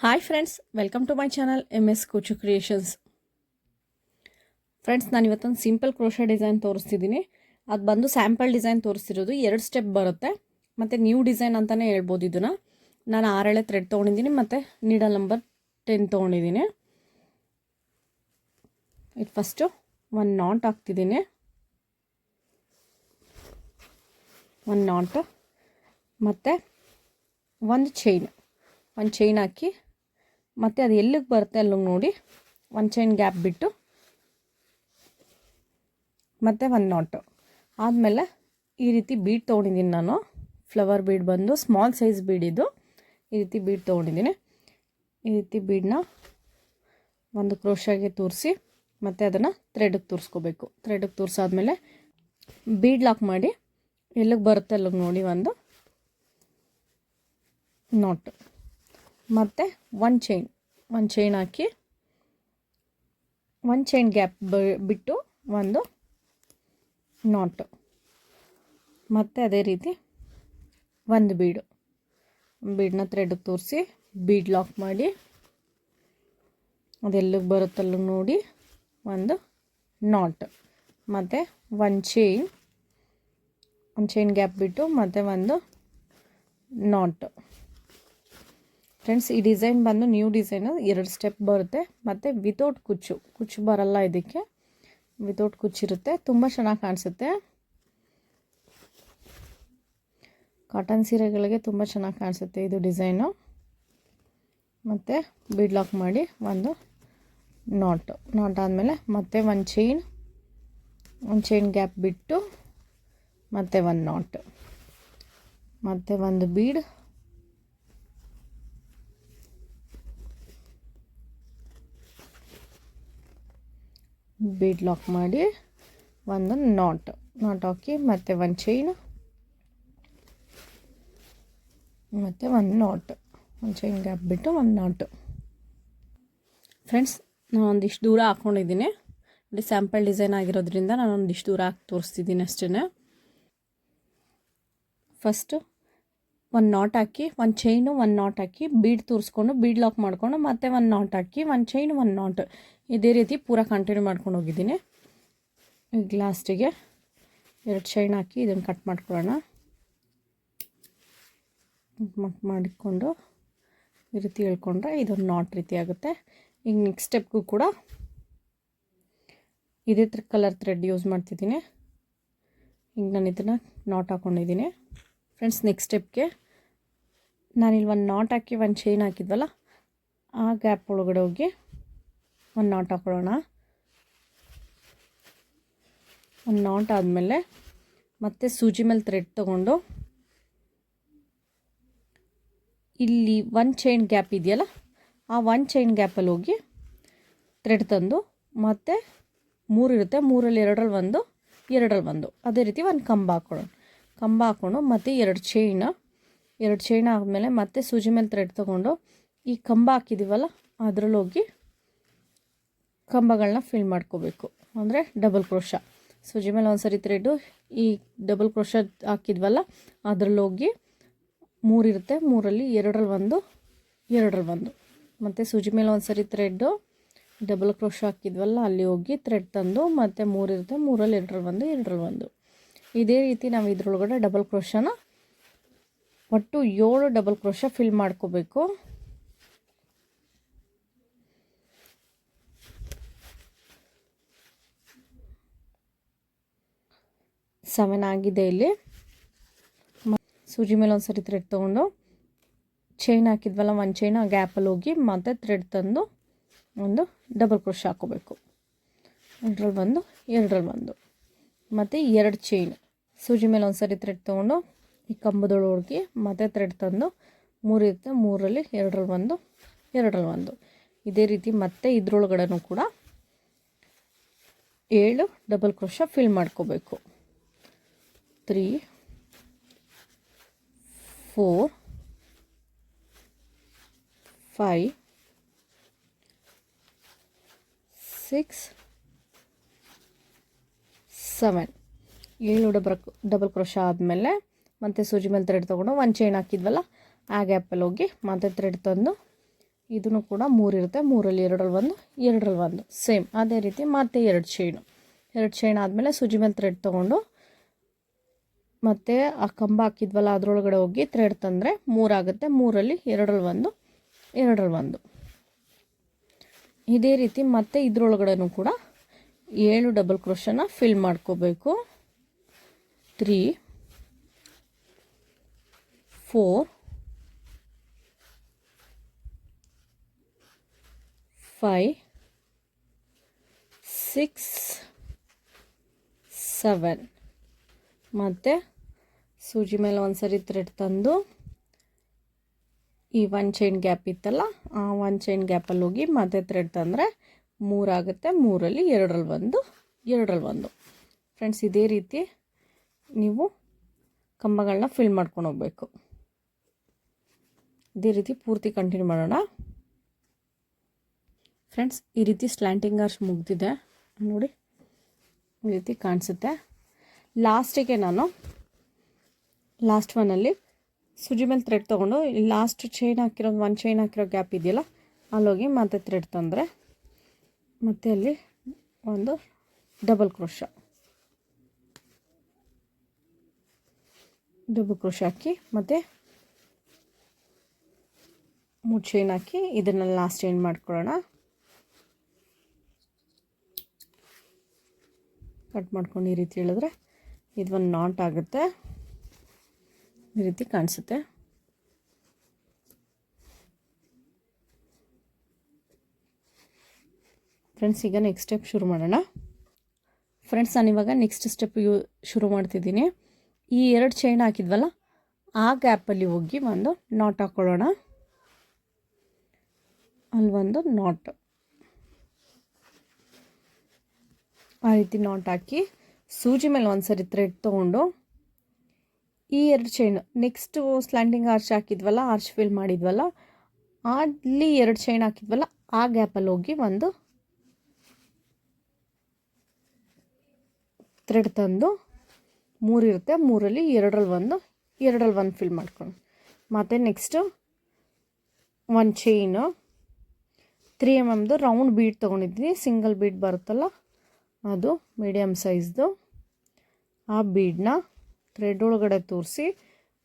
Hi friends, welcome to my channel MS Kuchu creations. Friends, ನಾನು ಇವತ್ತೊಂದು simple crochet design ತೋರಿಸ್ತಿದ್ದೀನಿ. ಅದು ಬಂದು ಸ್ಯಾಂಪಲ್ ಡಿಸೈನ್ ತೋರಿಸ್ತಿರೋದು. 2 ಸ್ಟೆಪ್ ಬರುತ್ತೆ ಮತ್ತು ನ್ಯೂ ಡಿಸೈನ್ ಅಂತಲೇ ಹೇಳ್ಬೋದು. ಇದನ್ನು ನಾನು 6 ಎಳೆ ಥ್ರೆಡ್ ತೊಗೊಂಡಿದ್ದೀನಿ ಮತ್ತು ನೀಡಲ್ ನಂಬರ್ 10 ತೊಗೊಂಡಿದ್ದೀನಿ. ಇದು ಫಸ್ಟು ಒಂದು ನಾಟ್ ಹಾಕ್ತಿದ್ದೀನಿ. ಒಂದು ನಾಟ್ ಮತ್ತು ಒಂದು ಚೈನ್ ಹಾಕಿ ಮತ್ತು ಅದು ಎಲ್ಲಿಗೆ ಬರುತ್ತೆ ಅಲ್ಲಿಗೆ ನೋಡಿ ಒಂದು ಚೈನ್ ಗ್ಯಾಪ್ ಬಿಟ್ಟು ಮತ್ತು ಒಂದು ನಾಟು ಆದಮೇಲೆ ಈ ರೀತಿ ಬೀಡ್ ತೊಗೊಂಡಿದ್ದೀನಿ. ನಾನು ಫ್ಲವರ್ ಬೀಡ್ ಬಂದು ಸ್ಮಾಲ್ ಸೈಜ್ ಬೀಡಿದ್ದು ಈ ರೀತಿ ಬೀಡ್ ತೊಗೊಂಡಿದ್ದೀನಿ. ಈ ರೀತಿ ಬೀಡನ್ನ ಒಂದು ಕ್ರೋಶಾಗೆ ತೂರಿಸಿ ಮತ್ತು ಅದನ್ನು ಥ್ರೆಡ್ಗೆ ತೂರಿಸ್ಕೋಬೇಕು. ಥ್ರೆಡ್ಗೆ ತೂರಿಸಾದ್ಮೇಲೆ ಬೀಡ್ ಲಾಕ್ ಮಾಡಿ ಎಲ್ಲಿಗೆ ಬರುತ್ತೆ ಅಲ್ಲಿಗೆ ನೋಡಿ ಒಂದು ನಾಟು ಮತ್ತು ಒಂದು ಚೈನ್ ಹಾಕಿ ಒಂದು ಚೈನ್ ಗ್ಯಾಪ್ ಬಿಟ್ಟು ಒಂದು ನಾಟು ಮತ್ತು ಅದೇ ರೀತಿ ಒಂದು ಬೀಡನ್ನ ಥ್ರೆಡ್ಗೆ ತೋರಿಸಿ ಬೀಡ್ ಲಾಕ್ ಮಾಡಿ ಅದೆಲ್ಲಿಗೆ ಬರುತ್ತಲ್ಲ ನೋಡಿ ಒಂದು ನಾಟ್ ಮತ್ತು ಒಂದು ಚೈನ್ ಗ್ಯಾಪ್ ಬಿಟ್ಟು ಮತ್ತು ಒಂದು ನಾಟ್. ಫ್ರೆಂಡ್ಸ್, ಈ ಡಿಸೈನ್ ಬಂದು ನ್ಯೂ ಡಿಸೈನು. 2 ಸ್ಟೆಪ್ ಬರುತ್ತೆ ಮತ್ತು ವಿತೌಟ್ ಕುಚ್ಚು ಬರಲ್ಲ. ಇದಕ್ಕೆ ವಿತೌಟ್ ಕುಚ್ಚಿರುತ್ತೆ. ತುಂಬ ಚೆನ್ನಾಗಿ ಕಾಣಿಸುತ್ತೆ. ಕಾಟನ್ ಸೀರೆಗಳಿಗೆ ತುಂಬ ಚೆನ್ನಾಗಿ ಕಾಣಿಸುತ್ತೆ ಇದು ಡಿಸೈನು. ಮತ್ತು ಬೀಡ್ ಲಾಕ್ ಮಾಡಿ ಒಂದು ನಾಟ್ ಆದಮೇಲೆ ಮತ್ತೆ ಒಂದು ಚೈನ್ ಗ್ಯಾಪ್ ಬಿಟ್ಟು ಮತ್ತು ಒಂದು ನಾಟ್ ಮತ್ತು ಒಂದು ಬೀಡ್ ಲಾಕ್ ಮಾಡಿ ಒಂದು ನಾಟ್ ಹಾಕಿ ಮತ್ತು ಒಂದು ಚೈನ್ ಮತ್ತು ಒಂದು ಚೈನ್ ಗ್ಯಾಪ್ ಬಿಟ್ಟು ಒಂದು ನಾಟು. ಫ್ರೆಂಡ್ಸ್, ನಾನು ಒಂದಿಷ್ಟು ದೂರ ಹಾಕ್ಕೊಂಡಿದ್ದೀನಿ. ನೋಡಿ, ಸ್ಯಾಂಪಲ್ ಡಿಸೈನ್ ಆಗಿರೋದ್ರಿಂದ ನಾನು ಒಂದಿಷ್ಟು ದೂರ ಹಾಕಿ ತೋರಿಸ್ತಿದ್ದೀನಿ ಅಷ್ಟೇ. ಫಸ್ಟು ಒಂದು ನಾಟ್ ಹಾಕಿ ಒಂದು ನಾಟ್ ಹಾಕಿ ಬೀಡ್ ತೋರಿಸ್ಕೊಂಡು ಬೀಡ್ ಲಾಕ್ ಮಾಡಿಕೊಂಡು ಮತ್ತೆ ಒಂದು ನಾಟ್ ಹಾಕಿ ಒಂದು ನಾಟ್ ಇದೇ ರೀತಿ ಪೂರ ಕಂಟಿನ್ಯೂ ಮಾಡ್ಕೊಂಡು ಹೋಗಿದ್ದೀನಿ. ಈಗ ಲಾಸ್ಟಿಗೆ 2 ಚೈನ್ ಹಾಕಿ ಇದನ್ನು ಕಟ್ ಮಾಡ್ಕೊಳ್ಳೋಣ. ಮಾಡಿಕೊಂಡು ಈ ರೀತಿ ಹೇಳ್ಕೊಂಡ್ರೆ ಇದೊಂದು ನಾಟ್ ರೀತಿ ಆಗುತ್ತೆ. ಈಗ ನೆಕ್ಸ್ಟ್ ಸ್ಟೆಪ್ಗೂ ಕೂಡ ಇದೇ ಕಲರ್ ಥ್ರೆಡ್ ಯೂಸ್ ಮಾಡ್ತಿದ್ದೀನಿ. ಈಗ ನಾನು ಇದನ್ನು ನಾಟ್ ಹಾಕ್ಕೊಂಡಿದ್ದೀನಿ. ಫ್ರೆಂಡ್ಸ್, ನೆಕ್ಸ್ಟ್ ಸ್ಟೆಪ್ಗೆ ನಾನಿಲ್ಲಿ ಒಂದು ನಾಟ್ ಹಾಕಿ ಒಂದು ಚೈನ್ ಹಾಕಿದ್ವಲ್ಲ ಆ ಗ್ಯಾಪ್ ಒಳಗಡೆ ಹೋಗಿ ಒಂದು ನಾಟ್ ಹಾಕೊಳ್ಳೋಣ. ಒಂದು ನಾಟ್ ಆದಮೇಲೆ ಮತ್ತೆ ಸೂಜಿ ಮೇಲೆ ಥ್ರೆಡ್ ತೊಗೊಂಡು ಇಲ್ಲಿ ಒಂದು ಚೈನ್ ಗ್ಯಾಪ್ ಇದೆಯಲ್ಲ ಆ ಒಂದು ಚೈನ್ ಗ್ಯಾಪಲ್ಲಿ ಹೋಗಿ ಥ್ರೆಡ್ ತಂದು ಮತ್ತೆ 3 ಇರುತ್ತೆ, 3ರಲ್ಲಿ 2ರಲ್ಲಿ ಒಂದು ಅದೇ ರೀತಿ ಒಂದು ಕಂಬ ಹಾಕ್ಕೊಂಡು ಮತ್ತು 2 ಚೈನ್ ಆದಮೇಲೆ ಮತ್ತೆ ಸೂಜಿ ಮೇಲೆ ಥ್ರೆಡ್ ತೊಗೊಂಡು ಈ ಕಂಬ ಹಾಕಿದ್ದೀವಲ್ಲ ಅದರಲ್ಲಿ ಹೋಗಿ ಕಂಬಗಳನ್ನ ಫಿಲ್ ಮಾಡ್ಕೋಬೇಕು. ಅಂದರೆ ಡಬಲ್ ಕ್ರೋಶಾ ಸೂಜಿ ಮೇಲೆ ಒಂದು ಸರಿ ಥ್ರೆಡ್ಡು ಈ ಡಬಲ್ ಕ್ರೋಶಾ ಹಾಕಿದ್ವಲ್ಲ ಅದರಲ್ಲಿ ಹೋಗಿ 3 ಇರುತ್ತೆ, 3ರಲ್ಲಿ 2ರಲ್ಲಿ ಒಂದು ಮತ್ತು ಸೂಜಿ ಮೇಲೆ ಒಂದು ಸರಿ ಥ್ರೆಡ್ಡು ಡಬಲ್ ಕ್ರೋಶಾ ಹಾಕಿದ್ವಲ್ಲ ಅಲ್ಲಿ ಹೋಗಿ ಥ್ರೆಡ್ ತಂದು ಮತ್ತು 3 ಇರುತ್ತೆ, 3ರಲ್ಲಿ 2ರಲ್ಲಿ ಒಂದು ಇದೇ ರೀತಿ ನಾವು ಇದ್ರೊಳಗಡೆ ಡಬಲ್ ಕ್ರೋಶಾನ ಒಟ್ಟು 7 ಡಬಲ್ ಕ್ರೋಶಾ ಫಿಲ್ ಮಾಡ್ಕೋಬೇಕು. ಸೆವೆನ್ ಆಗಿದೆ. ಇಲ್ಲಿ ಸೂಜಿ ಮೇಲೆ ಒಂದು ಸರಿ ಥ್ರೆಡ್ ತೊಗೊಂಡು ಚೈನ್ ಹಾಕಿದ್ವಲ್ಲ ಒಂದು ಚೈನ್ ಆ ಗ್ಯಾಪಲ್ಲಿ ಹೋಗಿ ಮತ್ತೆ ಥ್ರೆಡ್ ತಂದು ಒಂದು ಡಬಲ್ ಕ್ರೋಶಾ ಹಾಕೋಬೇಕು. 2ರಲ್ಲಿ ಒಂದು ಮತ್ತು 2 ಚೈನ್ ಸೂಜಿ ಮೇಲೆ ಒಂದು ಸರಿ ಥ್ರೆಡ್ ತೊಗೊಂಡು ಈ ಕಂಬದೊಳಗೆ ಮತ್ತೆ ಥ್ರೆಡ್ ತಂದು 3 ಇರುತ್ತೆ, 3ರಲ್ಲಿ 2ರಲ್ಲಿ ಒಂದು ಇದೇ ರೀತಿ ಮತ್ತೆ ಇದ್ರೊಳಗಡೆನೂ ಕೂಡ 7 ಡಬಲ್ ಕ್ರೋಶಾ ಫಿಲ್ ಮಾಡ್ಕೋಬೇಕು. 3 4 5 6 7 7 ಡಬಲ್ ಕ್ರೋಶಾ ಆದಮೇಲೆ ಮತ್ತು ಸೂಜಿ ಮೇಲೆ ಥ್ರೆಡ್ ತೊಗೊಂಡು ಒಂದು ಚೈನ್ ಹಾಕಿದ್ವಲ್ಲ ಆ ಗ್ಯಾಪಲ್ಲಿ ಹೋಗಿ ಮತ್ತೆ ಥ್ರೆಡ್ ತಂದು ಇದನ್ನು ಕೂಡ 3 ಇರುತ್ತೆ, 3ರಲ್ಲಿ 2ರಲ್ಲಿ 1, 2ರಲ್ಲಿ 1 ಸೇಮ್ ಅದೇ ರೀತಿ ಮತ್ತೆ 2 ಚೈನ್ ಆದಮೇಲೆ ಸೂಜಿ ಮೇಲೆ ಥ್ರೆಡ್ ತೊಗೊಂಡು ಮತ್ತು ಆ ಕಂಬ ಹಾಕಿದ್ವಲ್ಲ ಅದರೊಳಗಡೆ ಹೋಗಿ ಥ್ರೆಡ್ ತಂದರೆ 3 ಆಗುತ್ತೆ, 3ರಲ್ಲಿ 2ರಲ್ಲಿ 1, 2ರಲ್ಲಿ 1. ಇದೇ ರೀತಿ ಮತ್ತೆ ಇದರೊಳಗಡೆನೂ ಕೂಡ 7 ಡಬಲ್ ಕ್ರೋಶನ ಫಿಲ್ ಮಾಡ್ಕೋಬೇಕು. 3 4 5 6 7 ಮತ್ತು ಸೂಜಿ ಮೇಲೆ ಒಂದು ಸರಿ ಥ್ರೆಡ್ ತಂದು ಈ 1 ಚೈನ್ ಗ್ಯಾಪ್ ಇತ್ತಲ್ಲ ಆ 1 ಚೈನ್ ಗ್ಯಾಪಲ್ಲಿ ಹೋಗಿ ಮತ್ತೆ ಥ್ರೆಡ್ ತಂದರೆ 3 ಆಗುತ್ತೆ, 3ರಲ್ಲಿ 2ರಲ್ಲಿ 1, 2ರಲ್ಲಿ 1. ಫ್ರೆಂಡ್ಸ್ ಇದೇ ರೀತಿ ನೀವು ಕಂಬಗಳನ್ನ ಫಿಲ್ ಮಾಡ್ಕೊಂಡು ಹೋಗಬೇಕು. ಇದೇ ರೀತಿ ಪೂರ್ತಿ ಕಂಟಿನ್ಯೂ ಮಾಡೋಣ. ಫ್ರೆಂಡ್ಸ್ ಈ ರೀತಿ ಸ್ಲ್ಯಾಂಟಿಂಗ್ ಆರ್ಚ್ ಮುಗ್ದಿದೆ ನೋಡಿ, ಈ ರೀತಿ ಕಾಣಿಸುತ್ತೆ. ಲಾಸ್ಟಿಗೆ ನಾನು ಲಾಸ್ಟ್ ಒನ್ನಲ್ಲಿ ಸೂಜಿ ಮೇಲೆ ಥ್ರೆಡ್ ತೊಗೊಂಡು ಲಾಸ್ಟ್ ಚೈನ್ ಹಾಕಿರೋ 1 ಚೈನ್ ಹಾಕಿರೋ ಗ್ಯಾಪ್ ಇದೆಯಲ್ಲ ಅಲ್ಲೋಗಿ ಮತ್ತೆ ಥ್ರೆಡ್ ತಂದರೆ ಮತ್ತೆ ಅಲ್ಲಿ ಒಂದು ಡಬಲ್ ಕ್ರೋಶ ಹಾಕಿ ಮತ್ತು 3 ಚೈನ್ ಹಾಕಿ ಇದನ್ನು ಲಾಸ್ಟ್ ಚೈನ್ ಮಾಡ್ಕೊಳ್ಳೋಣ. ಕಟ್ ಮಾಡ್ಕೊಂಡು ಈ ರೀತಿ ಹೇಳಿದ್ರೆ ಇದು ಒಂದು ನಾಟ್ ಆಗುತ್ತೆ, ಈ ರೀತಿ ಕಾಣಿಸುತ್ತೆ. ಫ್ರೆಂಡ್ಸ್ ಈಗ ನೆಕ್ಸ್ಟ್ ಸ್ಟೆಪ್ ಶುರು ಮಾಡೋಣ. ಫ್ರೆಂಡ್ಸ್ ನಾನಿವಾಗ ನೆಕ್ಸ್ಟ್ ಸ್ಟೆಪ್ ಶುರು ಮಾಡ್ತಿದ್ದೀನಿ. ಈ 2 ಚೈನ್ ಹಾಕಿದ್ವಲ್ಲ ಆ ಗ್ಯಾಪಲ್ಲಿ ಹೋಗಿ ಒಂದು ನಾಟ್ ಹಾಕ್ಕೊಳ್ಳೋಣ. ಅಲ್ಲಿ ಒಂದು ನಾಟ್, ಆ ರೀತಿ ನಾಟ್ ಹಾಕಿ ಸೂಜಿ ಮೇಲೆ ಒಂದು ಸರಿ ಥ್ರೆಡ್ ತೊಗೊಂಡು ಈ 2 ಚೈನ್ ನೆಕ್ಸ್ಟು ಸ್ಲ್ಯಾಂಟಿಂಗ್ ಆರ್ಚ್ ಹಾಕಿದ್ವಲ್ಲ, ಆರ್ಚ್ ಫಿಲ್ ಮಾಡಿದ್ವಲ್ಲ ಅಲ್ಲಿ 2 ಚೈನ್ ಹಾಕಿದ್ವಲ್ಲ ಆ ಗ್ಯಾಪಲ್ಲಿ ಹೋಗಿ ಒಂದು ಥ್ರೆಡ್ ತಂದು 3 ಇರುತ್ತೆ, 3ರಲ್ಲಿ 2ರಲ್ಲಿ 1, 2ರಲ್ಲಿ 1 ಫಿಲ್ ಮಾಡ್ಕೊಂಡು ಮತ್ತು next 1 chain 3 mm round bead ತೊಗೊಂಡಿದ್ದೀನಿ. ಸಿಂಗಲ್ ಬೀಡ್ ಬರುತ್ತಲ್ಲ ಅದು ಮೀಡಿಯಮ್ ಸೈಜ್ದು. ಆ ಬೀಡನ್ನ ಥ್ರೆಡ್ ಒಳಗಡೆ ತೋರಿಸಿ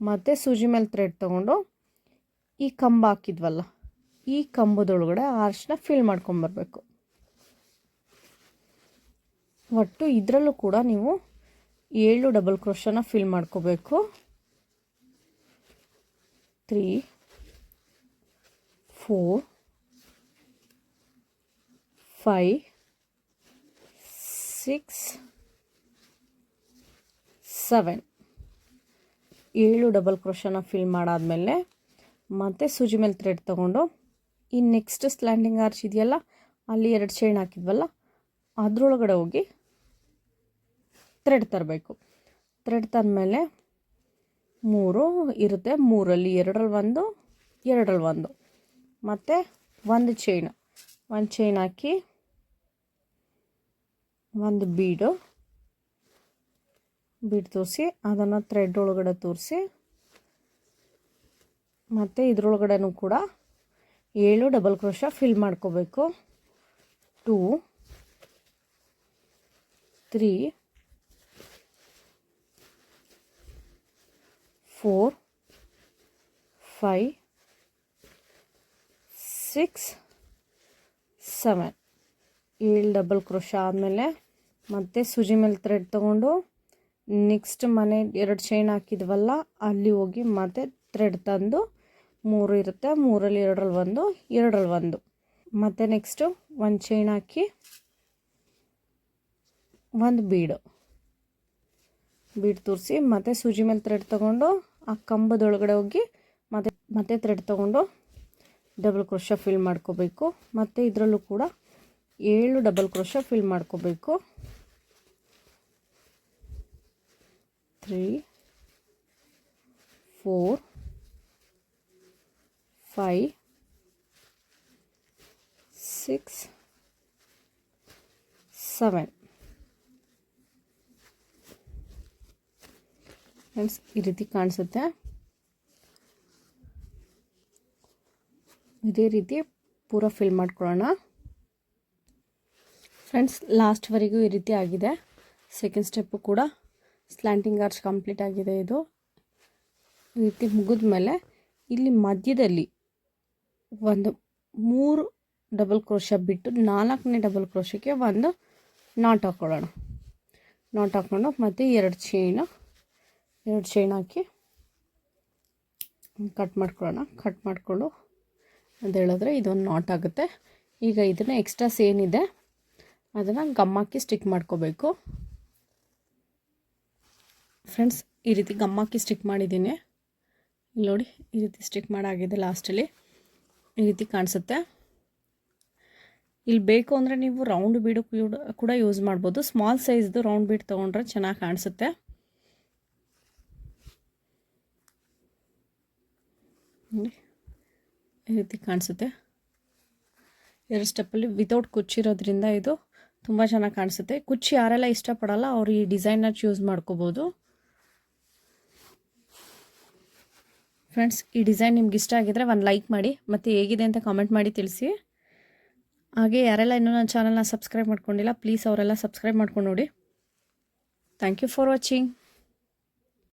ಮತ್ತು ಸೂಜಿ ಮೇಲೆ ಥ್ರೆಡ್ ತೊಗೊಂಡು ಈ ಕಂಬ ಹಾಕಿದ್ವಲ್ಲ ಈ ಕಂಬದೊಳಗಡೆ ಆರ್ಚ್ನ ಫಿಲ್ ಮಾಡ್ಕೊಂಬರ್ಬೇಕು. ಒಟ್ಟು ಇದರಲ್ಲೂ ಕೂಡ ನೀವು 7 ಡಬಲ್ ಕ್ರೋಶನ ಫಿಲ್ ಮಾಡ್ಕೋಬೇಕು. 3 4 5 6 7 7 ಡಬಲ್ ಕ್ರೋಶನ ಫಿಲ್ ಮಾಡಾದಮೇಲೆ ಮತ್ತೆ ಸೂಜಿ ಮೇಲೆ ಥ್ರೆಡ್ ತೊಗೊಂಡು ಈ ನೆಕ್ಸ್ಟ್ ಸ್ಲ್ಯಾಂಡಿಂಗ್ ಆರ್ಚ್ ಇದೆಯಲ್ಲ ಅಲ್ಲಿ 2 ಚೈನ್ ಹಾಕಿದ್ವಲ್ಲ ಅದರೊಳಗಡೆ ಹೋಗಿ ಥ್ರೆಡ್ ತರಬೇಕು. ಥ್ರೆಡ್ ತಂದಮೇಲೆ 3 ಇರುತ್ತೆ, 3ರಲ್ಲಿ 2ರಲ್ಲಿ 1, 2ರಲ್ಲಿ 1 ಮತ್ತು 1 ಚೈನ್ ಹಾಕಿ ಒಂದು ಬೀಡ್ ತೋರಿಸಿ ಅದನ್ನು ಥ್ರೆಡ್ ಒಳಗಡೆ ತೋರಿಸಿ ಮತ್ತು ಇದರೊಳಗಡೆನೂ ಕೂಡ 7 ಡಬಲ್ ಕ್ರೋಶ ಫಿಲ್ ಮಾಡ್ಕೋಬೇಕು. 2 3 4 5 6 7 7 ಡಬಲ್ ಕ್ರೋಶ ಆದಮೇಲೆ ಮತ್ತೆ ಸೂಜಿ ಮೇಲೆ ಥ್ರೆಡ್ ತೊಗೊಂಡು ನೆಕ್ಸ್ಟ್ ಮನೆ 2 ಚೈನ್ ಹಾಕಿದ್ವಲ್ಲ ಅಲ್ಲಿ ಹೋಗಿ ಮತ್ತೆ ಥ್ರೆಡ್ ತಂದು 3 ಇರುತ್ತೆ, 3ರಲ್ಲಿ 2ರಲ್ಲಿ 1, 2ರಲ್ಲಿ 1 ಮತ್ತು ನೆಕ್ಸ್ಟು 1 ಚೈನ್ ಹಾಕಿ ಒಂದು ಬೀಡ್ ತೋರಿಸಿ ಮತ್ತು ಸೂಜಿ ಮೇಲೆ ಥ್ರೆಡ್ ತೊಗೊಂಡು ಆ ಕಂಬದೊಳಗಡೆ ಹೋಗಿ ಮತ್ತೆ ಥ್ರೆಡ್ ತೊಗೊಂಡು ಡಬಲ್ ಕ್ರೋಶ ಫಿಲ್ ಮಾಡ್ಕೋಬೇಕು. ಮತ್ತು ಇದರಲ್ಲೂ ಕೂಡ 7 ಡಬಲ್ ಕ್ರೋಶ ಫಿಲ್ ಮಾಡ್ಕೋಬೇಕು. 3 4 5 6 7 ಫ್ರೆಂಡ್ಸ್ ಈ ರೀತಿ ಕಾಣಿಸುತ್ತೆ. ಇದೇ ರೀತಿ ಪೂರ ಫಿಲ್ ಮಾಡ್ಕೊಳ್ಳೋಣ ಫ್ರೆಂಡ್ಸ್. ಲಾಸ್ಟ್ವರೆಗೂ ಈ ರೀತಿ ಆಗಿದೆ. ಸೆಕೆಂಡ್ ಸ್ಟೆಪ್ಪು ಕೂಡ ಸ್ಲ್ಯಾಂಟಿಂಗ್ ಆರ್ಚ್ ಕಂಪ್ಲೀಟ್ ಆಗಿದೆ. ಇದು ಈ ರೀತಿ ಮುಗಿದ ಮೇಲೆ ಇಲ್ಲಿ ಮಧ್ಯದಲ್ಲಿ ಒಂದು 3 ಡಬಲ್ ಕ್ರೋಶ ಬಿಟ್ಟು 4ನೇ ಡಬಲ್ ಕ್ರೋಶಕ್ಕೆ ಒಂದು ನಾಟ್ ಹಾಕ್ಕೊಳ್ಳೋಣ. ನಾಟ್ ಹಾಕ್ಕೊಂಡು ಮತ್ತು 2 ಚೈನ್ ಹಾಕಿ ಕಟ್ ಮಾಡ್ಕೊಳ್ಳೋಣ. ಕಟ್ ಮಾಡಿಕೊಂಡು ಅಂತ ಹೇಳಿದ್ರೆ ಇದೊಂದು ನಾಟ್ ಆಗುತ್ತೆ. ಈಗ ಇದನ್ನು ಎಕ್ಸ್ಟ್ರಾಸ್ ಏನಿದೆ ಅದನ್ನು ಗಮ್ ಹಾಕಿ ಸ್ಟಿಕ್ ಮಾಡ್ಕೋಬೇಕು ಫ್ರೆಂಡ್ಸ್. ಈ ರೀತಿ ಗಮ್ ಹಾಕಿ ಸ್ಟಿಕ್ ಮಾಡಿದ್ದೀನಿ. ಇಲ್ಲಿ ನೋಡಿ, ಈ ರೀತಿ ಸ್ಟಿಕ್ ಮಾಡಾಗಿದೆ. ಲಾಸ್ಟಲ್ಲಿ ಈ ರೀತಿ ಕಾಣಿಸುತ್ತೆ. ಇಲ್ಲಿ ಬೇಕು ಅಂದರೆ ನೀವು ರೌಂಡ್ ಬೀಡು ಕೂಡ ಯೂಸ್ ಮಾಡ್ಬೋದು. ಸ್ಮಾಲ್ ಸೈಜ್ದು ರೌಂಡ್ ಬೀಡ್ ತೊಗೊಂಡ್ರೆ ಚೆನ್ನಾಗಿ ಕಾಣಿಸುತ್ತೆ. ಈ ರೀತಿ ಕಾಣಿಸುತ್ತೆ. 2 ಸ್ಟೆಪ್ಪಲ್ಲಿ ವಿತೌಟ್ ಕುಚ್ಚಿರೋದ್ರಿಂದ ಇದು ತುಂಬ ಚೆನ್ನಾಗಿ ಕಾಣಿಸುತ್ತೆ. ಕುಚ್ಚು ಯಾರೆಲ್ಲ ಇಷ್ಟಪಡಲ್ಲ ಅವರು ಈ ಡಿಸೈನ್ನ ಚೂಸ್ ಮಾಡ್ಕೋಬೋದು ಫ್ರೆಂಡ್ಸ್. ಈ ಡಿಸೈನ್ ನಿಮ್ಗೆ ಇಷ್ಟ ಆಗಿದ್ರೆ ಒಂದು ಲೈಕ್ ಮಾಡಿ ಮತ್ತು ಹೇಗಿದೆ ಅಂತ ಕಾಮೆಂಟ್ ಮಾಡಿ ತಿಳಿಸಿ. ಹಾಗೆ ಯಾರೆಲ್ಲ ಇನ್ನೂ ನನ್ನ ಚಾನಲ್ನ ಸಬ್ಸ್ಕ್ರೈಬ್ ಮಾಡ್ಕೊಂಡಿಲ್ಲ ಪ್ಲೀಸ್ ಅವರೆಲ್ಲ ಸಬ್ಸ್ಕ್ರೈಬ್ ಮಾಡ್ಕೊಂಡು ನೋಡಿ. Thank you for watching.